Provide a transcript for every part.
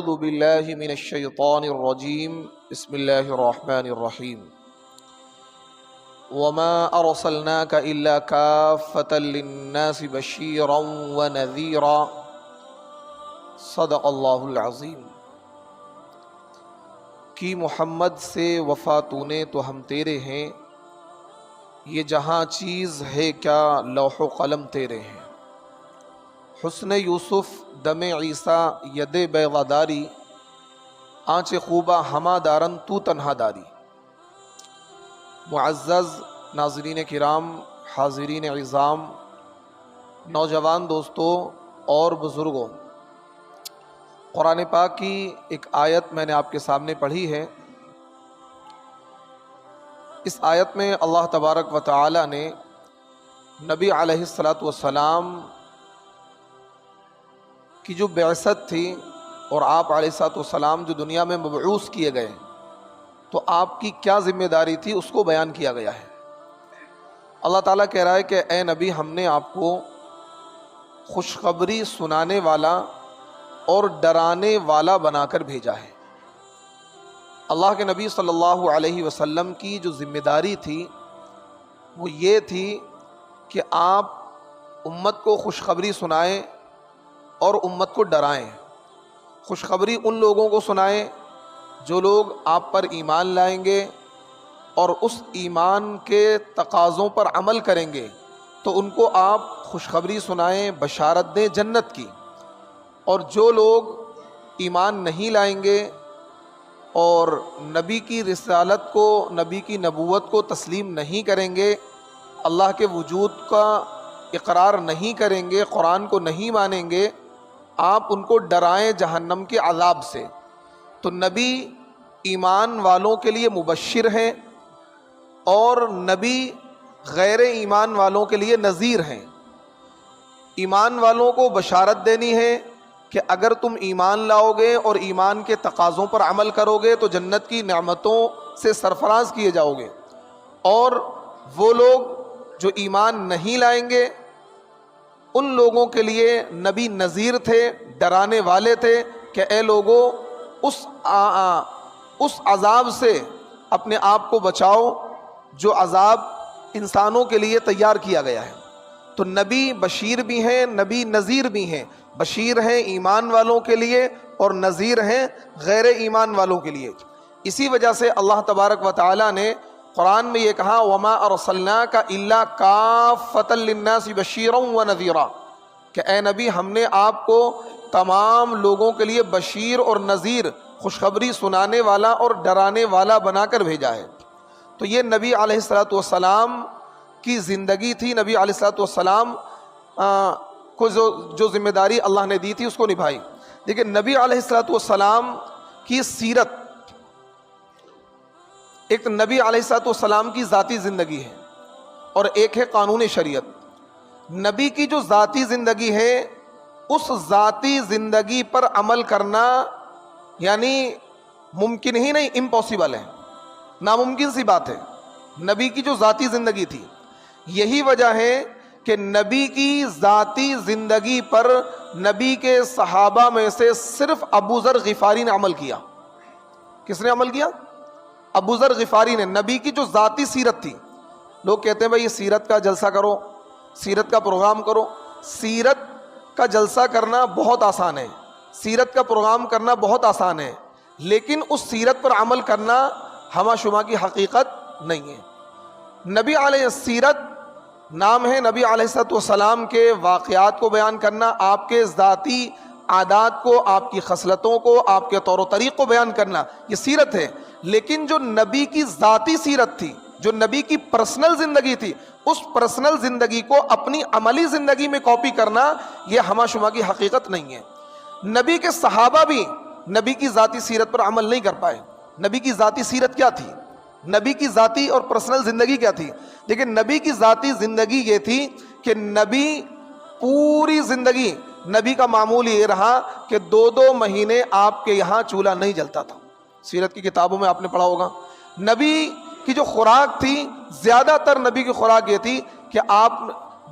اعوذ باللہ من الشیطان الرجیم بسم اللہ الرحمن الرحیم وما ارسلناک الا کافۃ للناس بشیرا ونذیرا صدق اللہ العظیم۔ کی محمد سے وفا تو نے تو ہم تیرے ہیں، یہ جہاں چیز ہے کیا لوح و قلم تیرے ہیں۔ حسن یوسف دم عیسیٰ ید بیضا داری، آنچ خوبہ ہما دارن تو تنہا داری۔ معزز ناظرین کرام، حاضرین عظام، نوجوان دوستوں اور بزرگوں، قرآن پاک کی ایک آیت میں نے آپ کے سامنے پڑھی ہے۔ اس آیت میں اللہ تبارک و تعالی نے نبی علیہ الصلاۃ والسلام کی جو بعثت تھی اور آپ علیہ الصلاۃ والسلام جو دنیا میں مبعوث کیے گئے تو آپ کی کیا ذمہ داری تھی اس کو بیان کیا گیا ہے۔ اللہ تعالیٰ کہہ رہا ہے کہ اے نبی، ہم نے آپ کو خوشخبری سنانے والا اور ڈرانے والا بنا کر بھیجا ہے۔ اللہ کے نبی صلی اللہ علیہ وسلم کی جو ذمہ داری تھی وہ یہ تھی کہ آپ امت کو خوشخبری سنائیں اور امت کو ڈرائیں۔ خوشخبری ان لوگوں کو سنائیں جو لوگ آپ پر ایمان لائیں گے اور اس ایمان کے تقاضوں پر عمل کریں گے تو ان کو آپ خوشخبری سنائیں، بشارت دیں جنت کی۔ اور جو لوگ ایمان نہیں لائیں گے اور نبی کی رسالت کو، نبی کی نبوت کو تسلیم نہیں کریں گے، اللہ کے وجود کا اقرار نہیں کریں گے، قرآن کو نہیں مانیں گے، آپ ان کو ڈرائیں جہنم کے عذاب سے۔ تو نبی ایمان والوں کے لیے مبشر ہیں اور نبی غیر ایمان والوں کے لیے نذیر ہیں۔ ایمان والوں کو بشارت دینی ہے کہ اگر تم ایمان لاؤ گے اور ایمان کے تقاضوں پر عمل کرو گے تو جنت کی نعمتوں سے سرفراز کیے جاؤ گے، اور وہ لوگ جو ایمان نہیں لائیں گے ان لوگوں کے لیے نبی نذیر تھے، ڈرانے والے تھے کہ اے لوگوں اس عذاب سے اپنے آپ کو بچاؤ جو عذاب انسانوں کے لیے تیار کیا گیا ہے۔ تو نبی بشیر بھی ہیں، نبی نذیر بھی ہیں۔ بشیر ہیں ایمان والوں کے لیے اور نذیر ہیں غیر ایمان والوں کے لیے۔ اسی وجہ سے اللہ تبارک و تعالی نے قرآن میں یہ کہا وَمَا أَرْسَلْنَاكَ إِلَّا كَافَّةً لِلنَّاسِ بَشِيرًا وَنَذِيرًا، کہ اے نبی ہم نے آپ کو تمام لوگوں کے لیے بشیر اور نذیر، خوشخبری سنانے والا اور ڈرانے والا بنا کر بھیجا ہے۔ تو یہ نبی علیہ الصلاۃ والسلام کی زندگی تھی۔ نبی علیہ الصلاۃ والسلام کو جو ذمہ داری اللہ نے دی تھی اس کو نبھائی۔ لیکن نبی علیہ الصلاۃ والسلام کی سیرت، ایک نبی علیہ الصلاۃ والسلام کی ذاتی زندگی ہے اور ایک ہے قانون شریعت۔ نبی کی جو ذاتی زندگی ہے اس ذاتی زندگی پر عمل کرنا یعنی ممکن ہی نہیں، امپاسبل ہے، ناممکن سی بات ہے۔ نبی کی جو ذاتی زندگی تھی، یہی وجہ ہے کہ نبی کی ذاتی زندگی پر نبی کے صحابہ میں سے صرف ابو ذر غفاری نے عمل کیا۔ کس نے عمل کیا؟ ابو ذر غفاری نے۔ نبی کی جو ذاتی سیرت تھی، لوگ کہتے ہیں بھائی یہ سیرت کا جلسہ کرو، سیرت کا پروگرام کرو۔ سیرت کا جلسہ کرنا بہت آسان ہے، سیرت کا پروگرام کرنا بہت آسان ہے، لیکن اس سیرت پر عمل کرنا ہمہ شمہ کی حقیقت نہیں ہے۔ نبی علیہ السیرت نام ہے نبی علیہ السلام کے واقعات کو بیان کرنا، آپ کے ذاتی عادات کو، آپ کی خصلتوں کو، آپ کے طور و طریق کو بیان کرنا، یہ سیرت ہے۔ لیکن جو نبی کی ذاتی سیرت تھی، جو نبی کی پرسنل زندگی تھی، اس پرسنل زندگی کو اپنی عملی زندگی میں کاپی کرنا یہ ہمہ شمہ کی حقیقت نہیں ہے۔ نبی کے صحابہ بھی نبی کی ذاتی سیرت پر عمل نہیں کر پائے۔ نبی کی ذاتی سیرت کیا تھی؟ نبی کی ذاتی اور پرسنل زندگی کیا تھی؟ لیکن نبی کی ذاتی زندگی یہ تھی کہ نبی پوری زندگی، نبی کا معمول یہ رہا کہ 2 مہینے آپ کے یہاں چولہا نہیں جلتا تھا۔ سیرت کی کتابوں میں آپ نے پڑھا ہوگا نبی کی جو خوراک تھی، زیادہ تر نبی کی خوراک یہ تھی کہ آپ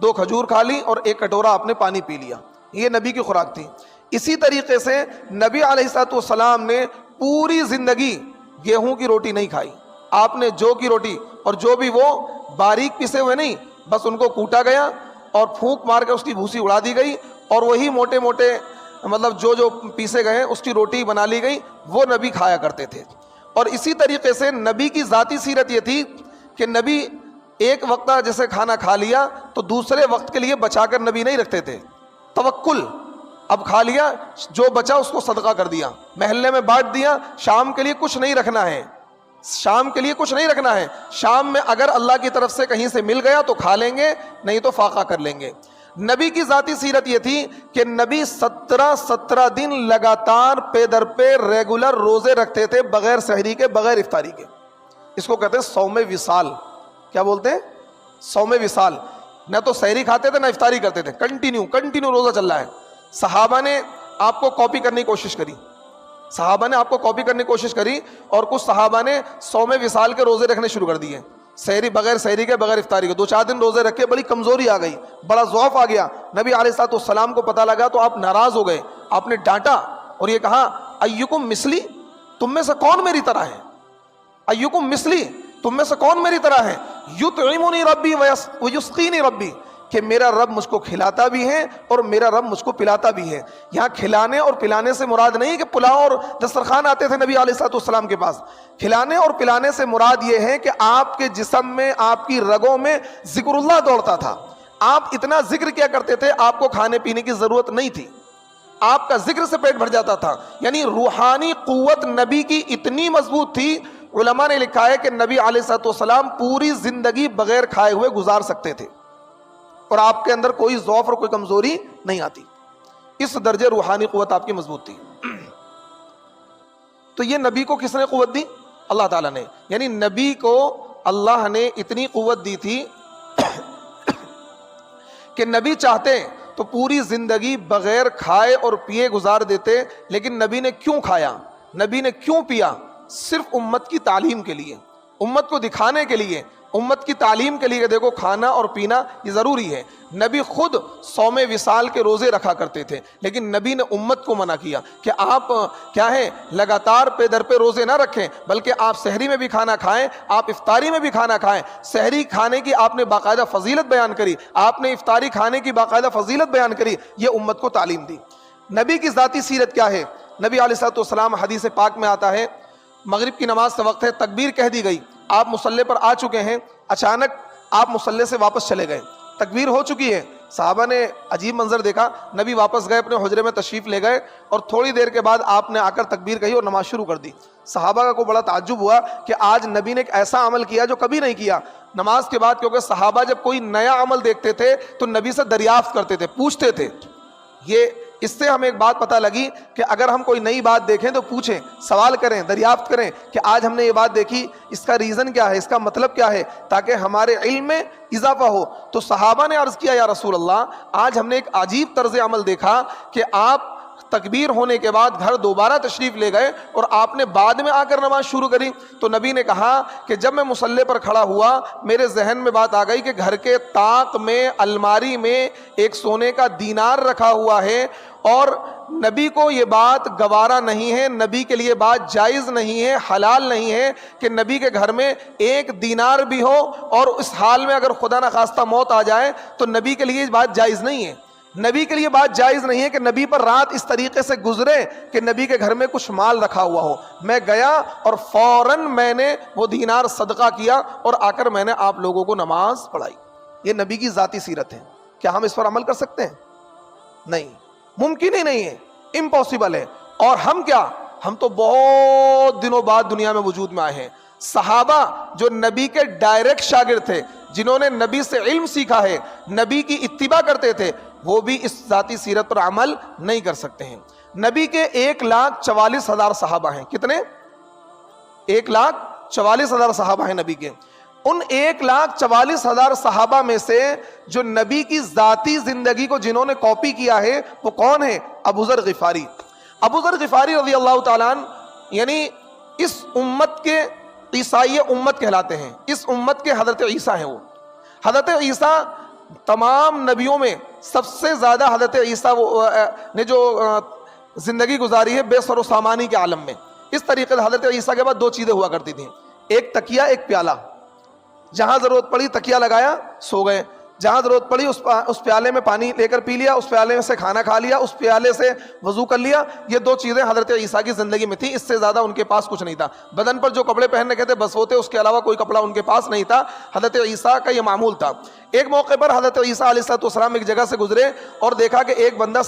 2 کھجور کھا لی اور 1 کٹورا آپ نے پانی پی لیا، یہ نبی کی خوراک تھی۔ اسی طریقے سے نبی علیہ الصلوۃ والسلام نے پوری زندگی گیہوں کی روٹی نہیں کھائی. آپ نے جو کی روٹی، اور جو بھی وہ باریک پسے ہوئے نہیں، بس ان کو کوٹا گیا اور پھونک مار کے اس کی بھوسی اڑا دی گئی، اور وہی موٹے موٹے مطلب جو پیسے گئے اس کی روٹی بنا لی گئی، وہ نبی کھایا کرتے تھے. اور اسی طریقے سے نبی کی ذاتی سیرت یہ تھی کہ نبی ایک وقت جیسے کھانا کھا لیا تو دوسرے وقت کے لیے بچا کر نبی نہیں رکھتے تھے. توکل، اب کھا لیا، جو بچا اس کو صدقہ کر دیا، محلے میں بانٹ دیا، شام کے لیے کچھ نہیں رکھنا ہے، شام کے لیے کچھ نہیں رکھنا ہے. شام میں اگر اللہ کی طرف سے کہیں سے مل گیا تو کھا لیں گے، نہیں تو فاقہ کر لیں گے. نبی کی ذاتی سیرت یہ تھی کہ نبی 17 دن لگاتار پے در پے ریگولر روزے رکھتے تھے، بغیر سحری کے، بغیر افطاری کے. اس کو کہتے ہیں صوم وصال. کیا بولتے ہیں؟ صوم وصال. نہ تو سحری کھاتے تھے نہ افطاری کرتے تھے، کنٹینیو روزہ چل رہا ہے. صحابہ نے آپ کو کاپی کرنے کی کوشش کری، اور کچھ صحابہ نے صوم وصال کے روزے رکھنے شروع کر دیے، سحری بغیر سحری کے، بغیر افطاری کے. 2-4 دن روزے رکھے، بڑی کمزوری آ گئی، بڑا ضعف آ گیا. نبی علیہ الصلوۃ والسلام کو پتہ لگا تو آپ ناراض ہو گئے. آپ نے ڈانٹا اور یہ کہا ایکم مثلی، تم میں سے کون میری طرح ہے؟ ایکم مثلی، تم میں سے کون میری طرح ہے؟ یطعمنی ربی ویسقینی ربی، کہ میرا رب مجھ کو کھلاتا بھی ہے اور میرا رب مجھ کو پلاتا بھی ہے. یہاں کھلانے اور پلانے سے مراد نہیں کہ پلاؤ اور دسترخوان آتے تھے نبی علیہ الصلوۃ والسلام کے پاس. کھلانے اور پلانے سے مراد یہ ہے کہ آپ کے جسم میں، آپ کی رگوں میں ذکر اللہ دوڑتا تھا. آپ اتنا ذکر کیا کرتے تھے، آپ کو کھانے پینے کی ضرورت نہیں تھی، آپ کا ذکر سے پیٹ بھر جاتا تھا. یعنی روحانی قوت نبی کی اتنی مضبوط تھی، علماء نے لکھا ہے کہ نبی علیہ الصلوۃ والسلام پوری زندگی بغیر کھائے ہوئے گزار سکتے تھے، اور آپ کے اندر کوئی ضعف اور کوئی کمزوری نہیں آتی. اس درجے روحانی قوت آپ کی مضبوط تھی. تو یہ نبی کو کس نے قوت دی؟ اللہ تعالیٰ نے. یعنی نبی کو اللہ نے اتنی قوت دی تھی کہ نبی چاہتے تو پوری زندگی بغیر کھائے اور پیے گزار دیتے. لیکن نبی نے کیوں کھایا، نبی نے کیوں پیا؟ صرف امت کی تعلیم کے لیے، امت کو دکھانے کے لیے، امت کی تعلیم کے لیے کہ دیکھو کھانا اور پینا یہ ضروری ہے. نبی خود صوم وصال کے روزے رکھا کرتے تھے، لیکن نبی نے امت کو منع کیا کہ آپ کیا ہے، لگاتار پے در پہ روزے نہ رکھیں، بلکہ آپ سحری میں بھی کھانا کھائیں، آپ افطاری میں بھی کھانا کھائیں. سحری کھانے کی آپ نے باقاعدہ فضیلت بیان کری، آپ نے افطاری کھانے کی باقاعدہ فضیلت بیان کری، یہ امت کو تعلیم دی. نبی کی ذاتی سیرت کیا ہے؟ نبی علیہ الصلوۃ والسلام، حدیث پاک میں آتا ہے، مغرب کی نماز کا وقت ہے، تکبیر کہہ دی گئی، آپ مصلی پر آ چکے ہیں، اچانک آپ مصلی سے واپس چلے گئے، تکبیر ہو چکی ہے. صحابہ نے عجیب منظر دیکھا، نبی واپس گئے، اپنے حجرے میں تشریف لے گئے، اور تھوڑی دیر کے بعد آپ نے آ کر تکبیر کہی اور نماز شروع کر دی. صحابہ کا کو بڑا تعجب ہوا کہ آج نبی نے ایک ایسا عمل کیا جو کبھی نہیں کیا. نماز کے بعد کیونکہ صحابہ جب کوئی نیا عمل دیکھتے تھے تو نبی سے دریافت کرتے تھے، پوچھتے تھے. یہ اس سے ہمیں ایک بات پتہ لگی کہ اگر ہم کوئی نئی بات دیکھیں تو پوچھیں، سوال کریں، دریافت کریں کہ آج ہم نے یہ بات دیکھی، اس کا ریزن کیا ہے، اس کا مطلب کیا ہے، تاکہ ہمارے علم میں اضافہ ہو. تو صحابہ نے عرض کیا، یا رسول اللہ، آج ہم نے ایک عجیب طرز عمل دیکھا کہ آپ تکبیر ہونے کے بعد گھر دوبارہ تشریف لے گئے اور آپ نے بعد میں آ کر نماز شروع کری. تو نبی نے کہا کہ جب میں مصلی پر کھڑا ہوا، میرے ذہن میں بات آ گئی کہ گھر کے طاق میں، الماری میں ایک سونے کا دینار رکھا ہوا ہے، اور نبی کو یہ بات گوارا نہیں ہے، نبی کے لیے بات جائز نہیں ہے، حلال نہیں ہے کہ نبی کے گھر میں ایک دینار بھی ہو، اور اس حال میں اگر خدا نخواستہ موت آ جائے تو نبی کے لیے بات جائز نہیں ہے. نبی کے لیے بات جائز نہیں ہے کہ نبی پر رات اس طریقے سے گزرے کہ نبی کے گھر میں کچھ مال رکھا ہوا ہو. میں گیا اور فوراً میں نے وہ دینار صدقہ کیا اور آ کر میں نے آپ لوگوں کو نماز پڑھائی. یہ نبی کی ذاتی سیرت ہے. کیا ہم اس پر عمل کر سکتے ہیں؟ نہیں، ممکن ہی نہیں ہے، امپاسبل ہے. اور ہم کیا، ہم تو بہت دنوں بعد دنیا میں وجود میں آئے ہیں. صحابہ جو نبی کے ڈائریکٹ شاگرد تھے، جنہوں نے نبی سے علم سیکھا ہے، نبی کی اتباع کرتے تھے، وہ بھی اس ذاتی سیرت پر عمل نہیں کر سکتے ہیں. نبی کے 1,44,000 صحابہ ہیں. کتنے؟ 1,44,000 صحابہ ہیں نبی کے. ان 1,44,000 صحابہ میں سے جو نبی کی ذاتی زندگی کو جنہوں نے کاپی کیا ہے وہ کون ہے؟ ابو ذر غفاری. ابو ذر غفاری رضی اللہ تعالیٰ عنہ یعنی اس امت کے عیسائی امت کہلاتے ہیں. اس امت کے حضرت عیسیٰ ہیں. وہ حضرت عیسیٰ تمام نبیوں میں سب سے زیادہ، حضرت عیسیٰ نے جو زندگی گزاری ہے بے سر و سامانی کے عالم میں. اس طریقے سے حضرت عیسیٰ کے بعد دو چیزیں ہوا کرتی تھیں, ایک تکیہ ایک پیالہ. جہاں ضرورت پڑی تکیہ لگایا سو گئے, جہاں ضرورت پڑی اس پیالے میں پانی لے کر پی لیا, اس پیالے میں سے کھانا کھا لیا, اس پیالے سے وضو کر لیا. یہ دو چیزیں حضرت عیسیٰ کی زندگی میں تھیں, اس سے زیادہ ان کے پاس کچھ نہیں تھا. بدن پر جو کپڑے پہننے کے تھے بس وہ تھے, اس کے علاوہ کوئی کپڑا ان کے پاس نہیں تھا. حضرت عیسیٰ کا یہ معمول تھا. ایک موقع پر حضرت عیسیٰ علیہ السلام ایک جگہ سے گزرے اور دیکھا کہ ایک بندہ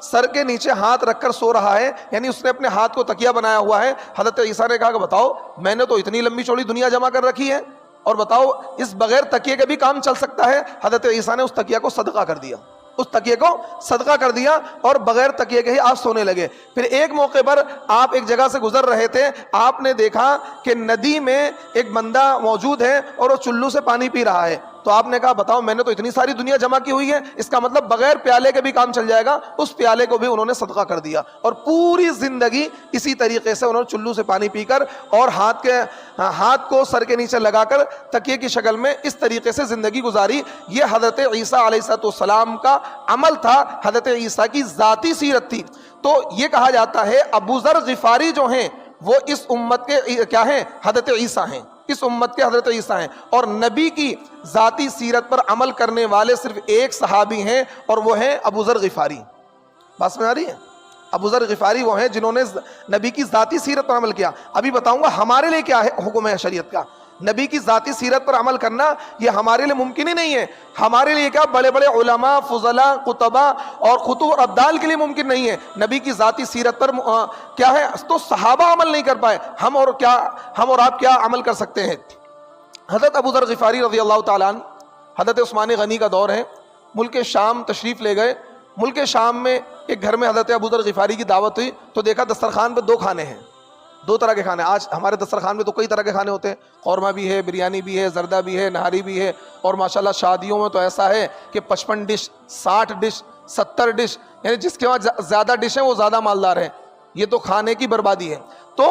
سر کے نیچے ہاتھ رکھ کر سو رہا ہے, یعنی اس نے اپنے ہاتھ کو تکیہ بنایا ہوا ہے. حضرت عیسیٰ نے کہا کہ بتاؤ, میں نے تو اتنی لمبی چوڑی دنیا جمع کر رکھی ہے اور بتاؤ اس بغیر تکیے کے بھی کام چل سکتا ہے. حضرت عیسیٰ نے اس تکیہ کو صدقہ کر دیا, اس تکیے کو صدقہ کر دیا اور بغیر تکیے کے ہی آپ سونے لگے. پھر ایک موقع پر آپ ایک جگہ سے گزر رہے تھے, آپ نے دیکھا کہ ندی میں ایک بندہ موجود ہے اور وہ چلو سے پانی پی رہا ہے. تو آپ نے کہا بتاؤ, میں نے تو اتنی ساری دنیا جمع کی ہوئی ہے, اس کا مطلب بغیر پیالے کے بھی کام چل جائے گا. اس پیالے کو بھی انہوں نے صدقہ کر دیا اور پوری زندگی اسی طریقے سے انہوں نے چلو سے پانی پی کر اور ہاتھ کو سر کے نیچے لگا کر تکیے کی شکل میں اس طریقے سے زندگی گزاری. یہ حضرت عیسیٰ علیہ السلام کا عمل تھا, حضرت عیسیٰ کی ذاتی سیرت تھی. تو یہ کہا جاتا ہے ابو ذر غفاری جو ہیں وہ اس امت کے کیا ہیں, حضرت عیسیٰ ہیں, اس امت کے حضرت عیسیٰ ہیں. اور نبی کی ذاتی سیرت پر عمل کرنے والے صرف ایک صحابی ہیں اور وہ ہیں ابو ذر غفاری. بات سمجھ آ رہی ہے؟ ابو ذر غفاری وہ ہیں جنہوں نے نبی کی ذاتی سیرت پر عمل کیا. ابھی بتاؤں گا ہمارے لیے کیا ہے حکم ہے شریعت کا. نبی کی ذاتی سیرت پر عمل کرنا یہ ہمارے لیے ممکن ہی نہیں ہے. ہمارے لیے کیا, بڑے بڑے علماء, فضلاء, کتبا اور خطوب اور ابدال کے لیے ممکن نہیں ہے. نبی کی ذاتی سیرت پر کیا ہے, تو صحابہ عمل نہیں کر پائے, ہم اور آپ کیا عمل کر سکتے ہیں. حضرت ابو ذر غفاری رضی اللہ تعالیٰ عنہ, حضرت عثمان غنی کا دور ہے, ملک شام تشریف لے گئے. ملک شام میں ایک گھر میں حضرت ابو ذر غفاری کی دعوت ہوئی تو دیکھا دسترخوان پہ دو کھانے ہیں, دو طرح کے کھانے. آج ہمارے دسترخوان میں تو کئی طرح کے کھانے ہوتے ہیں, قورمہ بھی ہے, بریانی بھی ہے, زردہ بھی ہے, نہاری بھی ہے, اور ماشاءاللہ شادیوں میں تو ایسا ہے کہ 55 ڈش, 60 ڈش, 70 ڈش, یعنی جس کے وہاں زیادہ ڈش ہیں وہ زیادہ مالدار ہیں. یہ تو کھانے کی بربادی ہے. تو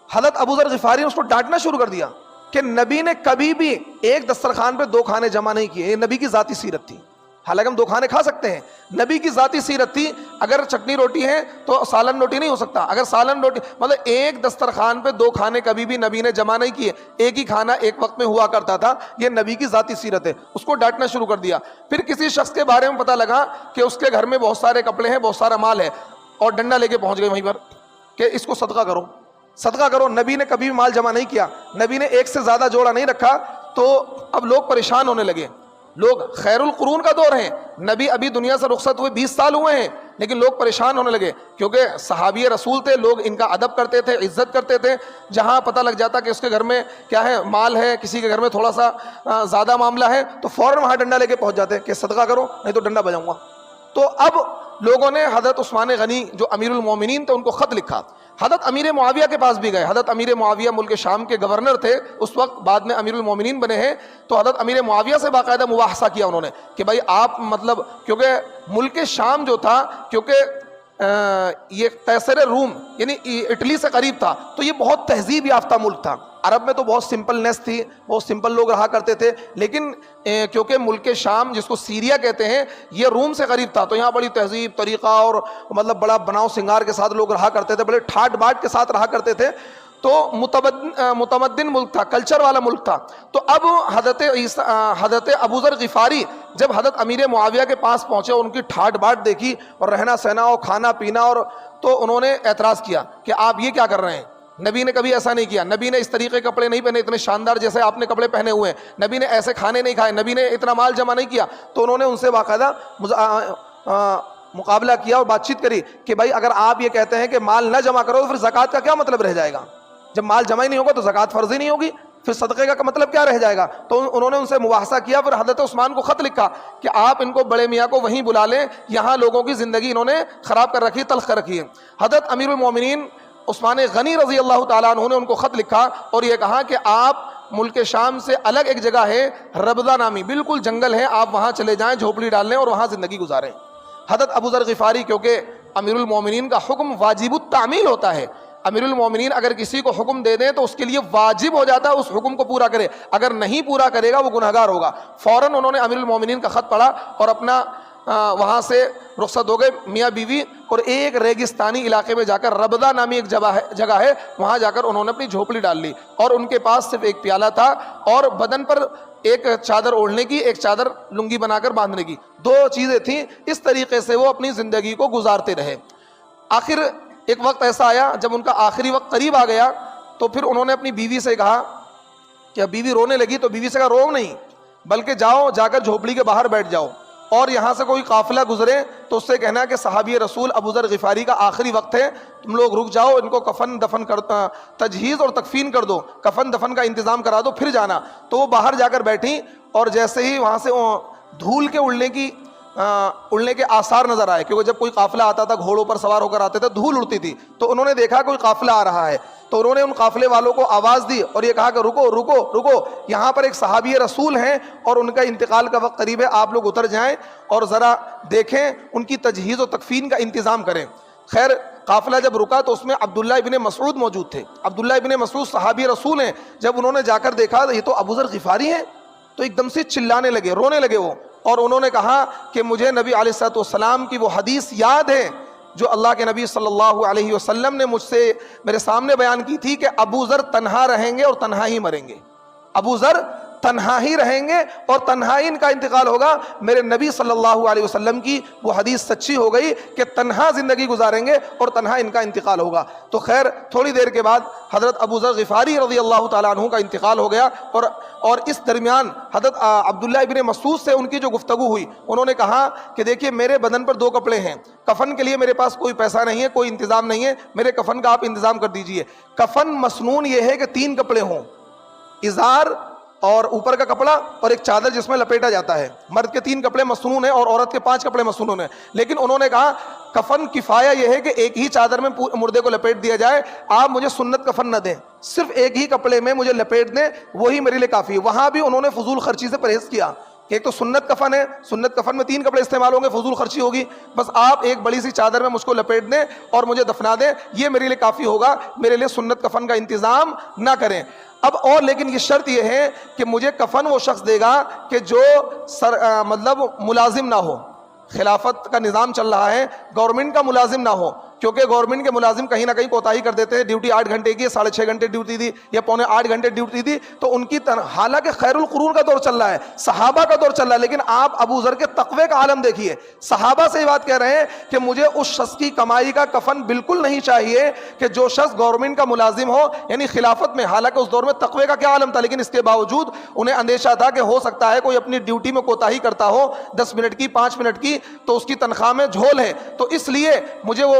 حضرت ابو ذر غفاری نے اس کو ڈانٹنا شروع کر دیا کہ نبی نے کبھی بھی ایک دسترخوان پہ دو کھانے جمع نہیں کیے, یہ نبی کی ذاتی سیرت تھی. حالانکہ ہم دو کھانے کھا سکتے ہیں, نبی کی ذاتی سیرت تھی. اگر چٹنی روٹی ہے تو سالن روٹی نہیں ہو سکتا, اگر سالن روٹی مطلب ایک دسترخوان پہ دو کھانے کبھی بھی نبی نے جمع نہیں کیے, ایک ہی کھانا ایک وقت میں ہوا کرتا تھا. یہ نبی کی ذاتی سیرت ہے. اس کو ڈانٹنا شروع کر دیا. پھر کسی شخص کے بارے میں پتہ لگا کہ اس کے گھر میں بہت سارے کپڑے ہیں, بہت سارا مال ہے, اور ڈنڈا لے کے پہنچ گئے وہیں پر کہ اس کو صدقہ کرو, صدقہ کرو. نبی نے کبھی بھی مال جمع نہیں کیا, نبی نے ایک سے زیادہ جوڑا نہیں رکھا. تو اب لوگ پریشان ہونے لگے. لوگ, خیر القرون کا دور ہے, نبی ابھی دنیا سے رخصت ہوئے 20 سال ہوئے ہیں, لیکن لوگ پریشان ہونے لگے کیونکہ صحابی رسول تھے, لوگ ان کا ادب کرتے تھے, عزت کرتے تھے. جہاں پتہ لگ جاتا کہ اس کے گھر میں کیا ہے, مال ہے, کسی کے گھر میں تھوڑا سا زیادہ معاملہ ہے, تو فوراً وہاں ڈنڈا لے کے پہنچ جاتے کہ صدقہ کرو نہیں تو ڈنڈا بجاؤں گا. تو اب لوگوں نے حضرت عثمان غنی جو امیر المومنین تھے ان کو خط لکھا. حضرت امیر معاویہ کے پاس بھی گئے. حضرت امیر معاویہ ملک شام کے گورنر تھے اس وقت, بعد میں امیر المومنین بنے ہیں. تو حضرت امیر معاویہ سے باقاعدہ مباحثہ کیا انہوں نے کہ بھائی آپ مطلب, کیونکہ ملک شام جو تھا, کیونکہ یہ قیصر روم یعنی اٹلی سے قریب تھا, تو یہ بہت تہذیب یافتہ ملک تھا. عرب میں تو بہت سمپل نیس تھی, بہت سمپل لوگ رہا کرتے تھے, لیکن کیونکہ ملک شام جس کو سیریا کہتے ہیں یہ روم سے قریب تھا, تو یہاں بڑی تہذیب طریقہ اور مطلب بڑا بناؤ سنگار کے ساتھ لوگ رہا کرتے تھے, بڑے ٹھاٹ باٹ کے ساتھ رہا کرتے تھے. تو متمدن ملک تھا, کلچر والا ملک تھا. تو اب حضرت ابو ذر غفاری جب حضرت امیر معاویہ کے پاس پہنچے, ان کی ٹھاٹ باٹ دیکھی اور رہنا سہنا اور کھانا پینا, اور تو انہوں نے اعتراض کیا کہ آپ یہ کیا کر رہے ہیں, نبی نے کبھی ایسا نہیں کیا, نبی نے اس طریقے کے کپڑے نہیں پہنے اتنے شاندار جیسے آپ نے کپڑے پہنے ہوئے ہیں, نبی نے ایسے کھانے نہیں کھائے, نبی نے اتنا مال جمع نہیں کیا. تو انہوں نے ان سے باقاعدہ مقابلہ کیا اور بات چیت کری کہ بھائی اگر آپ یہ کہتے ہیں کہ مال نہ جمع کرو تو پھر زکوٰۃ کا کیا مطلب رہ جائے گا, جب مال جمع ہی نہیں ہوگا تو زکوٰۃ فرض ہی نہیں ہوگی, پھر صدقے کا مطلب کیا رہ جائے گا. تو انہوں نے ان سے مباحثہ کیا. پھر حضرت عثمان کو خط لکھا کہ آپ ان کو بڑے میاں کو وہیں بلا لیں, یہاں لوگوں کی زندگی انہوں نے خراب کر رکھی, تلخ کر رکھی ہے. حضرت امیر المومنین عثمان غنی رضی اللہ تعالیٰ عنہ نے ان کو خط لکھا اور یہ کہا کہ آپ ملک شام سے الگ ایک جگہ ہے ربضہ نامی, بالکل جنگل ہے, آپ وہاں چلے جائیں, جھوپڑی ڈال لیں اور وہاں زندگی گزاریں. حضرت ابو ذر غفاری, کیونکہ امیر المومنین کا حکم واجب التعمیل ہوتا ہے, امیر المومنین اگر کسی کو حکم دے دیں تو اس کے لیے واجب ہو جاتا ہے اس حکم کو پورا کرے, اگر نہیں پورا کرے گا وہ گنہگار ہوگا. فوراً انہوں نے امیر المومنین کا خط پڑھا اور اپنا وہاں سے رخصت ہو گئے میاں بیوی، اور ایک ریگستانی علاقے میں جا کر ربدہ نامی ایک جگہ ہے، وہاں جا کر انہوں نے اپنی جھوپڑی ڈال لی، اور ان کے پاس صرف ایک پیالہ تھا اور بدن پر ایک چادر اوڑھنے کی، ایک چادر لنگی بنا کر باندھنے کی، 2 چیزیں تھیں۔ اس طریقے سے وہ اپنی زندگی کو گزارتے رہے۔ آخر ایک وقت ایسا آیا جب ان کا آخری وقت قریب آ گیا، تو پھر انہوں نے اپنی بیوی سے کہا کہ بیوی رونے لگی تو بیوی سے کہا رو نہیں، بلکہ جاؤ جا کر جھوپڑی کے باہر بیٹھ جاؤ، اور یہاں سے کوئی قافلہ گزرے تو اس سے کہنا کہ صحابی رسول ابو ذر غفاری کا آخری وقت ہے، تم لوگ رک جاؤ، ان کو کفن دفن کرتا تجہیز اور تکفین کر دو، کفن دفن کا انتظام کرا دو، پھر جانا۔ تو وہ باہر جا کر بیٹھی، اور جیسے ہی وہاں سے دھول کے اڑنے کے آثار نظر آئے، کیونکہ جب کوئی قافلہ آتا تھا گھوڑوں پر سوار ہو کر آتے تھے، دھول اڑتی تھی، تو انہوں نے دیکھا کوئی قافلہ آ رہا ہے، تو انہوں نے ان قافلے والوں کو آواز دی اور یہ کہا کہ رکو رکو رکو، یہاں پر ایک صحابی رسول ہیں اور ان کا انتقال کا وقت قریب ہے، آپ لوگ اتر جائیں اور ذرا دیکھیں ان کی تجہیز و تکفین کا انتظام کریں۔ خیر قافلہ جب رکا تو اس میں عبداللہ ابن مسعود موجود تھے۔ عبداللہ ابن مسعود صحابی رسول ہیں، جب انہوں نے جا کر دیکھا یہ تو ابو ذر غفاری ہیں، تو ایک دم سے چلانے لگے، رونے لگے وہ، اور انہوں نے کہا کہ مجھے نبی علیہ الصلوۃ والسلام کی وہ حدیث یاد ہے جو اللہ کے نبی صلی اللہ علیہ وسلم نے مجھ سے میرے سامنے بیان کی تھی کہ ابو ذر تنہا رہیں گے اور تنہا ہی مریں گے، ابو ذر تنہا ہی رہیں گے اور تنہا ہی ان کا انتقال ہوگا۔ میرے نبی صلی اللہ علیہ وسلم کی وہ حدیث سچی ہو گئی کہ تنہا زندگی گزاریں گے اور تنہا ان کا انتقال ہوگا۔ تو خیر تھوڑی دیر کے بعد حضرت ابو ذر غفاری رضی اللہ تعالیٰ عنہ کا انتقال ہو گیا، اور اس درمیان حضرت عبداللہ ابن مسعود سے ان کی جو گفتگو ہوئی، انہوں نے کہا کہ دیکھیے میرے بدن پر 2 کپڑے ہیں، کفن کے لیے میرے پاس کوئی پیسہ نہیں ہے، کوئی انتظام نہیں ہے، میرے کفن کا آپ انتظام کر دیجئے۔ کفن مسنون یہ ہے کہ 3 کپڑے ہوں، ازار اور اوپر کا کپڑا اور ایک چادر جس میں لپیٹا جاتا ہے۔ مرد کے 3 کپڑے مسنون ہیں اور عورت کے 5 کپڑے مسنون ہیں، لیکن انہوں نے کہا کفن کفایہ یہ ہے کہ ایک ہی چادر میں مردے کو لپیٹ دیا جائے، آپ مجھے سنت کفن نہ دیں، صرف ایک ہی کپڑے میں مجھے لپیٹ دیں، وہی میرے لیے کافی ہے۔ وہاں بھی انہوں نے فضول خرچی سے پرہیز کیا کہ ایک تو سنت کفن ہے، سنت کفن میں 3 کپڑے استعمال ہوں گے، فضول خرچی ہوگی، بس آپ ایک بڑی سی چادر میں مجھ کو لپیٹ دیں اور مجھے دفنا دیں، یہ میرے لیے کافی ہوگا، میرے لیے سنت کفن کا انتظام نہ کریں۔ اب اور لیکن یہ شرط یہ ہے کہ مجھے کفن وہ شخص دے گا کہ جو مطلب ملازم نہ ہو، خلافت کا نظام چل رہا ہے، گورنمنٹ کا ملازم نہ ہو، کیونکہ گورنمنٹ کے ملازم کہیں نہ کہیں کوتاہی کر دیتے ہیں، ڈیوٹی 8 گھنٹے کی 6.5 گھنٹے ڈیوٹی دی یا 7.25 گھنٹے ڈیوٹی دی، تو ان کی حالانکہ خیر القرون کا دور چل رہا ہے، صحابہ کا دور چل رہا ہے، لیکن آپ ابو ذر کے تقوی کا عالم دیکھیے، صحابہ سے یہ بات کہہ رہے ہیں کہ مجھے اس شخص کی کمائی کا کفن بالکل نہیں چاہیے کہ جو شخص گورنمنٹ کا ملازم ہو، یعنی خلافت میں، حالانکہ اس دور میں تقوی کا کیا عالم تھا، لیکن اس کے باوجود انہیں اندیشہ تھا کہ ہو سکتا ہے کوئی اپنی ڈیوٹی میں کوتاہی کرتا ہو 10 منٹ کی 5 منٹ کی، تو اس کی تنخواہ میں جھول ہے، تو اس لیے مجھے وہ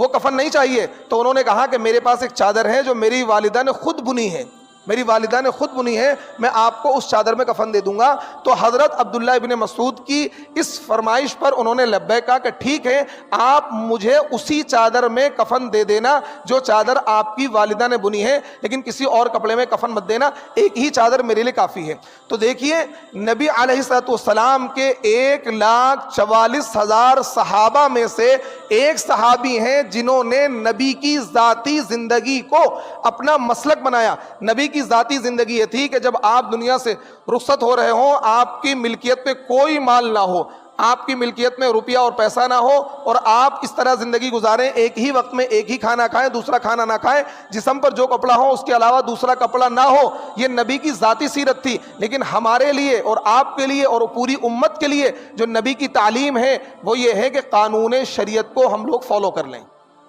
کفن نہیں چاہیے۔ تو انہوں نے کہا کہ میرے پاس ایک چادر ہے جو میری والدہ نے خود بنی ہے، میری والدہ نے خود بنی ہے، میں آپ کو اس چادر میں کفن دے دوں گا۔ تو حضرت عبداللہ ابن مسعود کی اس فرمائش پر انہوں نے لبیک کہا کہ ٹھیک ہے، آپ مجھے اسی چادر میں کفن دے دینا جو چادر آپ کی والدہ نے بنی ہے، لیکن کسی اور کپڑے میں کفن مت دینا، ایک ہی چادر میرے لیے کافی ہے۔ تو دیکھیے نبی علیہ الصلوۃ والسلام کے 1,44,000 صحابہ میں سے ایک صحابی ہیں جنہوں نے نبی کی ذاتی زندگی کو اپنا مسلک بنایا۔ نبی کی ذاتی زندگی یہ تھی کہ جب آپ دنیا سے رخصت ہو رہے ہوں، آپ کی ملکیت میں کوئی مال نہ ہو، آپ کی ملکیت میں روپیہ اور پیسہ نہ ہو، اور آپ اس طرح زندگی گزاریں، ایک ہی وقت میں ایک ہی کھانا کھائیں، دوسرا کھانا نہ کھائیں، جسم پر جو کپڑا ہو اس کے علاوہ دوسرا کپڑا نہ ہو، یہ نبی کی ذاتی سیرت تھی۔ لیکن ہمارے لیے اور آپ کے لیے اور پوری امت کے لیے جو نبی کی تعلیم ہے وہ یہ ہے کہ قانون شریعت کو ہم لوگ فالو کر لیں۔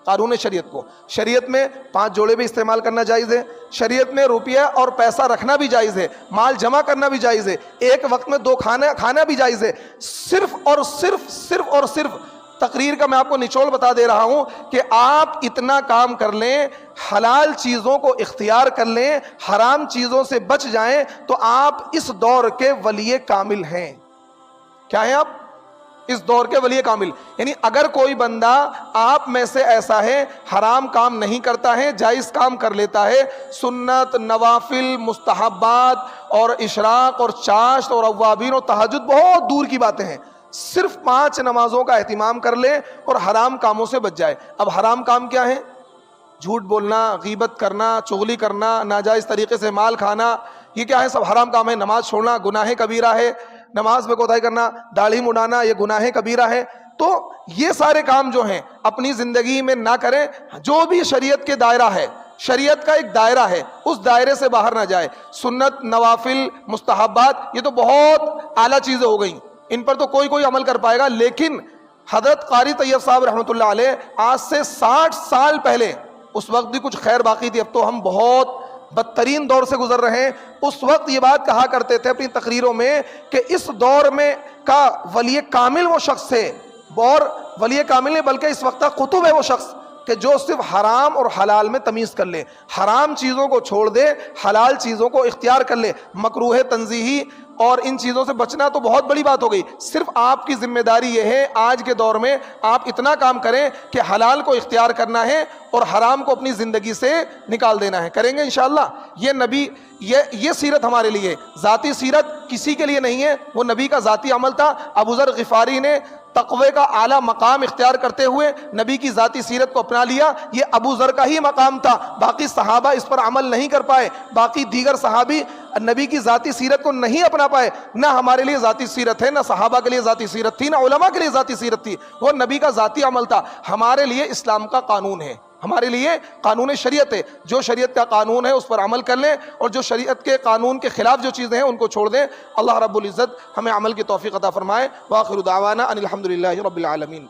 قانون شریعت کو، شریعت میں 5 جوڑے بھی استعمال کرنا جائز ہے، شریعت میں روپیہ اور پیسہ رکھنا بھی جائز ہے، مال جمع کرنا بھی جائز ہے، ایک وقت میں 2 کھانا بھی جائز ہے۔ صرف اور صرف تقریر کا میں آپ کو نچوڑ بتا دے رہا ہوں کہ آپ اتنا کام کر لیں، حلال چیزوں کو اختیار کر لیں، حرام چیزوں سے بچ جائیں، تو آپ اس دور کے ولی کامل ہیں۔ کیا ہیں آپ؟ اس دور کے ولی کامل۔ یعنی اگر کوئی بندہ آپ میں سے ایسا ہے، حرام کام نہیں کرتا ہے، جائز کام کر لیتا ہے، سنت، نوافل، مستحبات اور اشراق اور چاشت اور اوابین اور تہجد بہت دور کی باتیں ہیں، صرف 5 نمازوں کا اہتمام کر لے اور حرام کاموں سے بچ جائے۔ اب حرام کام کیا ہے؟ جھوٹ بولنا، غیبت کرنا، چغلی کرنا، ناجائز طریقے سے مال کھانا، یہ کیا ہے؟ سب حرام کام ہے۔ نماز چھوڑنا گناہ کبیرہ ہے، نماز میں کوتاہی کرنا، داڑھی مڈانا یہ گناہ کبیرہ ہے. تو یہ سارے کام جو ہیں اپنی زندگی میں نہ کریں. جو بھی شریعت کے دائرہ ہے، شریعت کا ایک دائرہ ہے، اس دائرے سے باہر نہ جائے. سنت، نوافل، مستحبات یہ تو بہت اعلیٰ چیزیں ہو گئیں، ان پر تو کوئی عمل کر پائے گا. لیکن حضرت قاری طیب صاحب رحمۃ اللہ علیہ آج سے 60 سال پہلے، اس وقت بھی کچھ خیر باقی تھی، اب تو ہم بہت بدترین دور سے گزر رہے ہیں. اس وقت یہ بات کہا کرتے تھے اپنی تقریروں میں کہ اس دور میں کا ولی کامل وہ شخص ہے، اور ولی کامل نہیں بلکہ اس وقت کا قطب ہے وہ شخص کہ جو صرف حرام اور حلال میں تمیز کر لے، حرام چیزوں کو چھوڑ دے، حلال چیزوں کو اختیار کر لے. مکروہ تنزیہی اور ان چیزوں سے بچنا تو بہت بڑی بات ہو گئی. صرف آپ کی ذمہ داری یہ ہے آج کے دور میں آپ اتنا کام کریں کہ حلال کو اختیار کرنا ہے اور حرام کو اپنی زندگی سے نکال دینا ہے. کریں گے انشاءاللہ. یہ نبی یہ سیرت ہمارے لیے، ذاتی سیرت کسی کے لیے نہیں ہے، وہ نبی کا ذاتی عمل تھا. ابو ذر غفاری نے تقوی کا اعلیٰ مقام اختیار کرتے ہوئے نبی کی ذاتی سیرت کو اپنا لیا. یہ ابو ذر کا ہی مقام تھا، باقی صحابہ اس پر عمل نہیں کر پائے، باقی دیگر صحابی نبی کی ذاتی سیرت کو نہیں اپنا پائے. نہ ہمارے لیے ذاتی سیرت ہے، نہ صحابہ کے لیے ذاتی سیرت تھی، نہ علماء کے لیے ذاتی سیرت تھی. وہ نبی کا ذاتی عمل تھا. ہمارے لیے اسلام کا قانون ہے، ہمارے لیے قانون شریعت ہے. جو شریعت کا قانون ہے اس پر عمل کر لیں، اور جو شریعت کے قانون کے خلاف جو چیزیں ہیں ان کو چھوڑ دیں. اللہ رب العزت ہمیں عمل کی توفیق عطا فرمائے. وآخر دعوانا ان الحمدللہ رب العالمین.